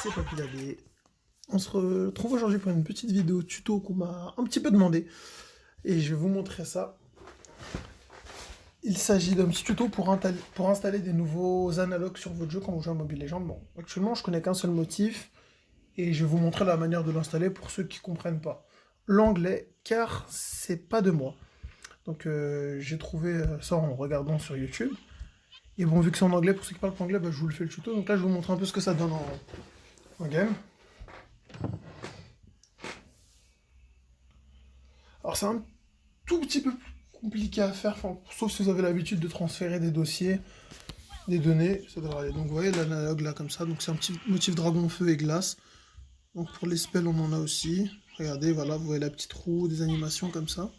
C'est Papy Dadé. On se retrouve aujourd'hui pour une petite vidéo tuto qu'on m'a un petit peu demandé. Et je vais vous montrer ça. Il s'agit d'un petit tuto pour installer des nouveaux analogues sur votre jeu quand vous jouez à Mobile Legends. Bon, actuellement je connais qu'un seul motif. Et je vais vous montrer la manière de l'installer pour ceux qui ne comprennent pas l'anglais, car c'est pas de moi. Donc j'ai trouvé ça en regardant sur YouTube. Et bon, vu que c'est en anglais, pour ceux qui parlent pas anglais, bah, je vous le fais le tuto. Donc là, je vais vous montrer un peu ce que ça donne en game. Alors c'est un tout petit peu compliqué à faire, sauf si vous avez l'habitude de transférer des dossiers, des données, ça devrait aller. Donc vous voyez l'analogue là comme ça, donc c'est un petit motif dragon, feu et glace. Donc pour les spells on en a aussi. Regardez, voilà, vous voyez la petite roue, des animations comme ça.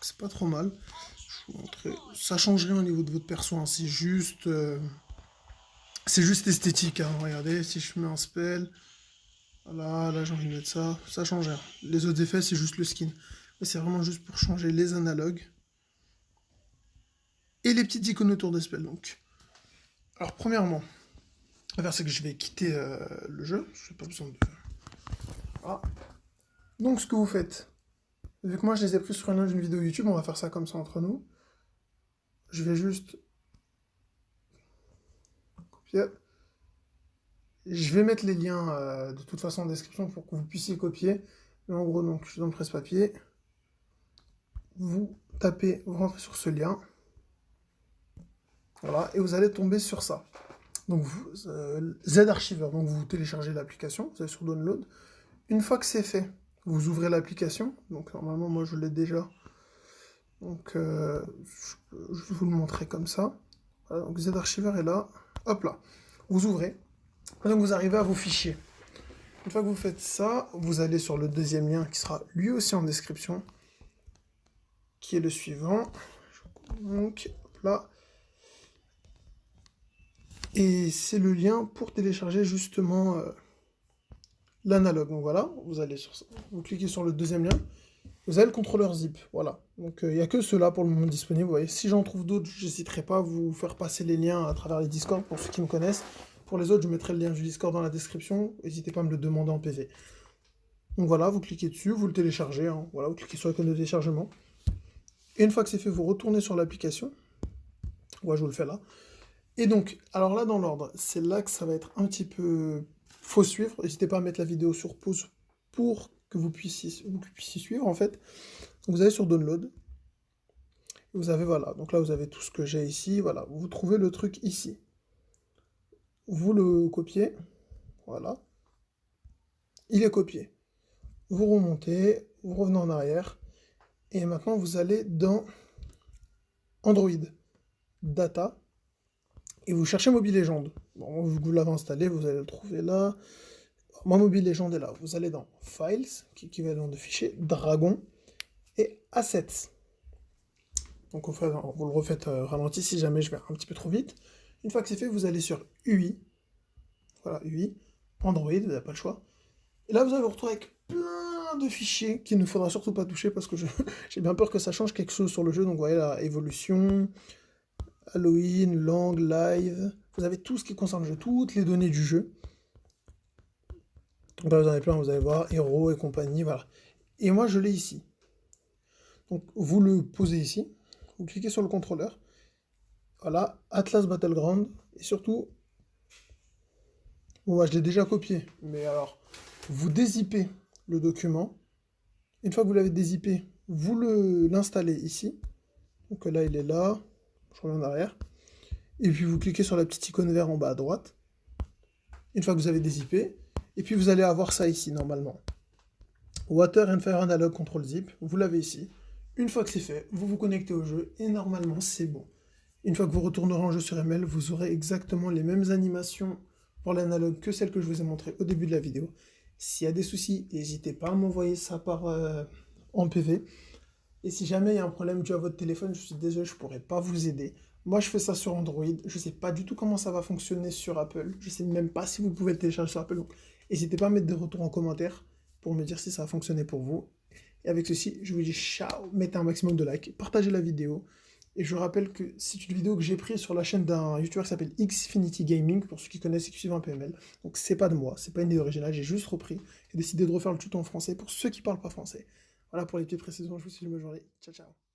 C'est pas trop mal. Je vais vous montrer. Ça change rien au niveau de votre perso, hein. C'est juste esthétique, hein. Regardez, si je mets un spell, voilà, là j'ai envie de mettre ça, ça change rien. Les autres effets c'est juste le skin. C'est vraiment juste pour changer les analogues. Et les petites icônes autour des spells, donc. Alors, premièrement, on va faire, c'est que je vais quitter le jeu. Je n'ai pas besoin de... Voilà. Donc, ce que vous faites, vu que moi, je les ai pris sur une vidéo YouTube, on va faire ça comme ça entre nous. Je vais juste... copier. Je vais mettre les liens de toute façon en description pour que vous puissiez copier. Mais en gros, donc, je suis dans le presse-papier. Vous tapez, vous rentrez sur ce lien. Voilà, et vous allez tomber sur ça. Donc, Z-Archiver, donc vous téléchargez l'application, vous allez sur Download. Une fois que c'est fait, vous ouvrez l'application. Donc, normalement, moi, je l'ai déjà. Donc, je vais vous le montrer comme ça. Voilà, donc, Z-Archiver est là. Hop là. Vous ouvrez. Et donc, vous arrivez à vos fichiers. Une fois que vous faites ça, vous allez sur le deuxième lien qui sera lui aussi en description, qui est le suivant. Donc, hop là. Et c'est le lien pour télécharger justement l'analogue. Donc voilà, vous allez sur ça, vous cliquez sur le deuxième lien, vous avez le contrôleur zip. Voilà, donc il n'y a que ceux-là pour le moment disponibles. Vous voyez, si j'en trouve d'autres, je n'hésiterai pas à vous faire passer les liens à travers les Discord pour ceux qui me connaissent. Pour les autres, je mettrai le lien du Discord dans la description. N'hésitez pas à me le demander en PV. Donc voilà, vous cliquez dessus, vous le téléchargez. Hein. Voilà, vous cliquez sur l'icône de téléchargement. Et une fois que c'est fait, vous retournez sur l'application. Ouais, je vous le fais là. Et donc, alors là, dans l'ordre, c'est là que ça va être un petit peu... Faut suivre. N'hésitez pas à mettre la vidéo sur pause pour que vous puissiez suivre, en fait. Donc, vous allez sur Download. Vous avez, voilà. Donc là, vous avez tout ce que j'ai ici. Voilà. Vous trouvez le truc ici. Vous le copiez. Voilà. Il est copié. Vous remontez. Vous revenez en arrière. Et maintenant, vous allez dans Android. Data. Et vous cherchez Mobile Legends. Bon, vous l'avez installé, vous allez le trouver là. Moi, Mobile Legends est là. Vous allez dans Files, qui est équivalent de fichier, Dragon, et Assets. Donc vous le refaites ralenti si jamais je vais un petit peu trop vite. Une fois que c'est fait, vous allez sur UI. Voilà, UI. Android, vous n'avez pas le choix. Et là, vous allez vous retrouver avec plein de fichiers qu'il ne faudra surtout pas toucher parce que j'ai bien peur que ça change quelque chose sur le jeu. Donc vous voyez la évolution... Halloween, langue, live, vous avez tout ce qui concerne le jeu, toutes les données du jeu. Donc là, vous en avez plein, vous allez voir, héros et compagnie, voilà. Et moi, je l'ai ici. Donc, vous le posez ici, vous cliquez sur le contrôleur, voilà, Atlas Battleground, et surtout, bon, moi, je l'ai déjà copié, mais alors, vous dézippez le document. Une fois que vous l'avez dézippé, vous l'installez ici. Donc là, il est là. Je reviens en arrière. Et puis vous cliquez sur la petite icône verte en bas à droite. Une fois que vous avez dézippé. Et puis vous allez avoir ça ici normalement. Water and Fire Analog Control Zip. Vous l'avez ici. Une fois que c'est fait, vous vous connectez au jeu et normalement c'est bon. Une fois que vous retournerez en jeu sur ML, vous aurez exactement les mêmes animations pour l'analogue que celles que je vous ai montrées au début de la vidéo. S'il y a des soucis, n'hésitez pas à m'envoyer ça en PV. Et si jamais il y a un problème dû à votre téléphone, je suis désolé, je ne pourrai pas vous aider. Moi, je fais ça sur Android. Je ne sais pas du tout comment ça va fonctionner sur Apple. Je ne sais même pas si vous pouvez le télécharger sur Apple. Donc, n'hésitez pas à mettre des retours en commentaire pour me dire si ça a fonctionné pour vous. Et avec ceci, je vous dis ciao. Mettez un maximum de likes, partagez la vidéo. Et je rappelle que c'est une vidéo que j'ai prise sur la chaîne d'un youtubeur qui s'appelle Xfinity Gaming, pour ceux qui connaissent et qui suivent un PML. Donc c'est pas de moi, c'est pas une idée originale, j'ai juste repris. J'ai décidé de refaire le tout en français pour ceux qui parlent pas français. Voilà pour les petites précisions, je vous souhaite une bonne journée. Ciao ciao.